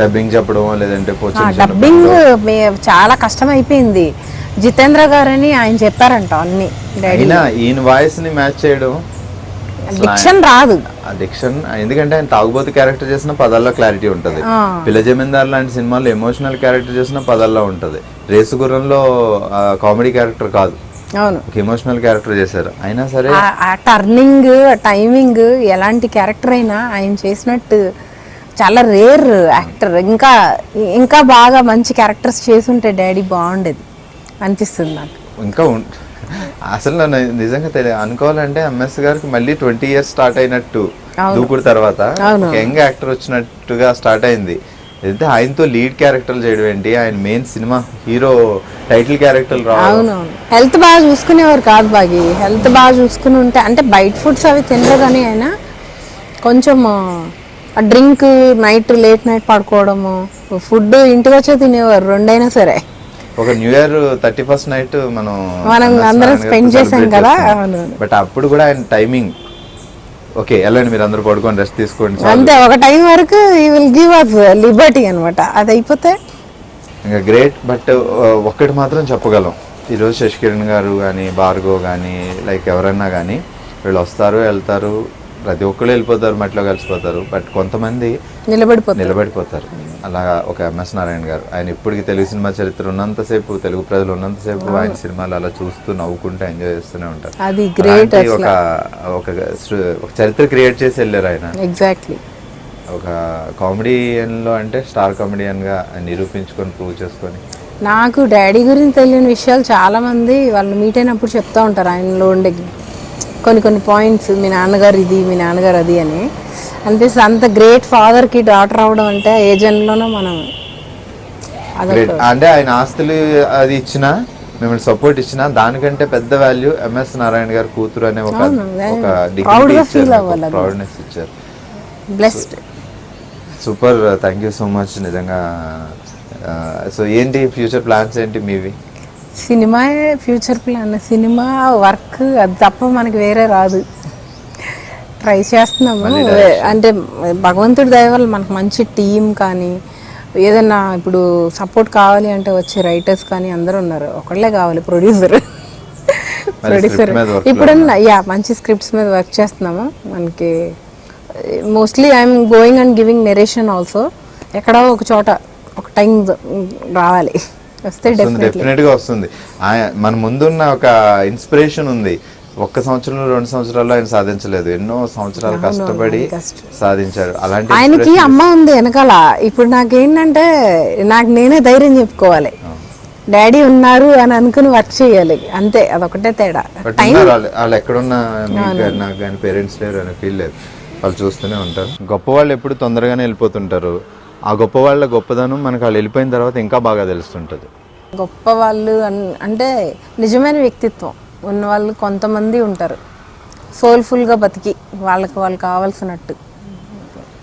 Dubbing చెప్పడం లేదంటే dubbing చాలా కష్టం అయిపోయింది. జితేంద్ర గారని ఆయన చెప్పారంట అన్ని. ఈయన వాయిస్ ని మ్యాచ్ చేయడం డిక్షన్ రాదు. ఆ డిక్షన్ ఎందుకంటే ఆయన తాగుబోతు క్యారెక్టర్ చేసిన పదాల్లో క్లారిటీ ఉంటది. పిల్ల జమీందార్ లాంటి సినిమాల్లో ఎమోషనల్ క్యారెక్టర్ చేసిన పదాల్లో ఉంటది. రేసు గుర్రంలో కామెడీ క్యారెక్టర్ కాదు, ఒక ఎమోషనల్ క్యారెక్టర్ చేశారు. అయినా సరే ఆ టర్నింగ్ టైమింగ్ ఎలాంటి క్యారెక్టర్ అయినా ఆయన చేసినట్టు చాలా రేర్ యాక్టర్. ఇంకా ఇంకా బాగా మంచి క్యారెక్టర్స్ చేసుంటే డాడీ బాగుండేది అనిపిస్తుంది నాకు. ఇంకా అసలు నన్ను నిజంగా అనుకోవాలంటే ఎంఎస్ గారికి మళ్ళీ 20 years స్టార్ట్ అయినట్టు దూకుడు తర్వాత యంగ్ యాక్టర్ వచ్చినట్టుగా స్టార్ట్ అయింది. అయితే ఆయనతో లీడ్ క్యారెక్టర్లు చేయడం ఏంటి, ఆయన main cinema hero title character రావడం. హెల్త్ బాగా చూసుకునేవారు కాదు బాగి. హెల్త్ బాగా చూసుకుని ఉంటే అంటే బయట ఫుడ్స్ అవి తినరు కానీ ఆయన కొంచెం డ్రింక్ నైట్ లేట్ నైట్ పడుకోవడము, ఫుడ్ ఇంటికి వచ్చే తినేవారు రెండైనా సరే. ఒక న్యూ ఇయర్ 31st నైట్ మనం అందరం స్పెండ్ చేసాం కదా. బట్ అప్పుడు కూడా ఆయన టైమింగ్ ఓకే వెళ్ళండి మీరు అందరూ పడుకొని రెస్ట్ తీసుకోండి అంతే, ఒక టైం వరకు ఈ విల్ గివ్ అస్ లిబర్టీ అనమాట. అది అయిపోతే ఇంకా గ్రేట్. బట్ ఒక్కటి మాత్రం చెప్పగలం, ఈరోజు శశికిరణ్ గారు కానీ భార్గవ్ కానీ లైక్ ఎవరన్నా కానీ వీళ్ళు వస్తారు వెళ్తారు, ప్రతి ఒక్కళ్ళు వెళ్ళిపోతారు, మట్టిలో కలిసిపోతారు. బట్ కొంతమంది నిలబడిపోతారు. అలాగా ఒక ఎంఎస్ నారాయణ గారు, ఆయన ఇప్పటికి తెలుగు సినిమా చరిత్ర ఉన్నంతసేపు, తెలుగు ప్రజలు ఉన్నంతసేపు ఆయన సినిమాలు అలా చూస్తూ నవ్వుకుంటూ ఎంజాయ్ చేస్తూనే ఉంటారు. అది గ్రేట్. ఒక చరిత్ర క్రియేట్ చేసి వెళ్ళారు ఆయన. ఎగ్జాక్ట్లీ ఒక కామెడియన్ లో అంటే స్టార్ కామెడియన్ గా నిరూపించుకొని ప్రూవ్ చేసుకొని. నాకు డాడీ గురించి తెలియని విషయాలు చాలా మంది వాళ్ళు మీట్ అయినప్పుడు చెప్తా ఉంటారు. ఆయనలో ఉండే కొన్ని పాయింట్స్, మీ నాన్నగారు ఇది, మీ నాన్నగారు అది అని అనిపిస్తుంది. అంత గ్రేట్ ఫాదర్కి డాటర్ అవడం అంటే ఏ జన్మలోనో మనం అంటే ఆయన ఆస్తులు అది ఇచ్చినా, మిమ్మల్ని సపోర్ట్ ఇచ్చినా దానికంటే పెద్ద వాల్యూ ఎంఎస్ నారాయణ గారు కూతురు అనే ఒక ప్రౌడ్నెస్ ఇచ్చారు. Blessed. Super, thank you so much నిజంగా. సో ఏంటి ఫ్యూచర్ ప్లాన్స్ ఏంటి మీవి? Cinema future plan, cinema work అది తప్ప మనకి వేరే రాదు. ట్రై చేస్తున్నాము. అంటే భగవంతుడి దయ వల్ల మనకు మంచి టీం కానీ ఏదన్నా ఇప్పుడు సపోర్ట్ కావాలి అంటే వచ్చే రైటర్స్ కానీ అందరూ ఉన్నారు. ఒకళ్ళే కావాలి ప్రొడ్యూసర్. ఇప్పుడన్నా మంచి స్క్రిప్ట్స్ మీద వర్క్ చేస్తున్నాము. మనకి mostly I'm going and giving narration also. ఎక్కడో ఒక చోట ఒక టైం రావాలి, వస్తే డెఫినెట్ గా వస్తుంది. మన ముందున్న ఒక ఇన్స్పిరేషన్ ఉంది. 1 సంవత్సరంలో 2 సంవత్సరాల్లో ఆయన సాధించలేదు, ఎన్నో సంవత్సరాలు కష్టపడి సాధించారు. అలాంటి ఆయనకి అమ్మ ఉంది వెనకాల. ఇప్పుడు నాకేంటంటే నాకు నేనే ధైర్యం చెప్పుకోవాలి, డాడీ ఉన్నారు అని అనుకుని వర్క్ చేయాలి, అంతే. అదొకటే తేడా. వాళ్ళు ఎక్కడున్నా నాకు కానీ పేరెంట్స్ లేరు అనే ఫీల్ లేదు, వాళ్ళు చూస్తూనే ఉంటారు. గొప్ప వాళ్ళు ఎప్పుడు తొందరగానే వెళ్ళిపోతుంటారు. ఆ గొప్ప వాళ్ళ గొప్పదనం మనకు వాళ్ళు వెళ్ళిపోయిన తర్వాత ఇంకా బాగా తెలుస్తుంటుంది. గొప్ప వాళ్ళు అంటే నిజమైన వ్యక్తిత్వం ఉన్నవాళ్ళు కొంతమంది ఉంటారు, సోల్ఫుల్గా బతికి వాళ్ళకి వాళ్ళు కావాల్సినట్టు.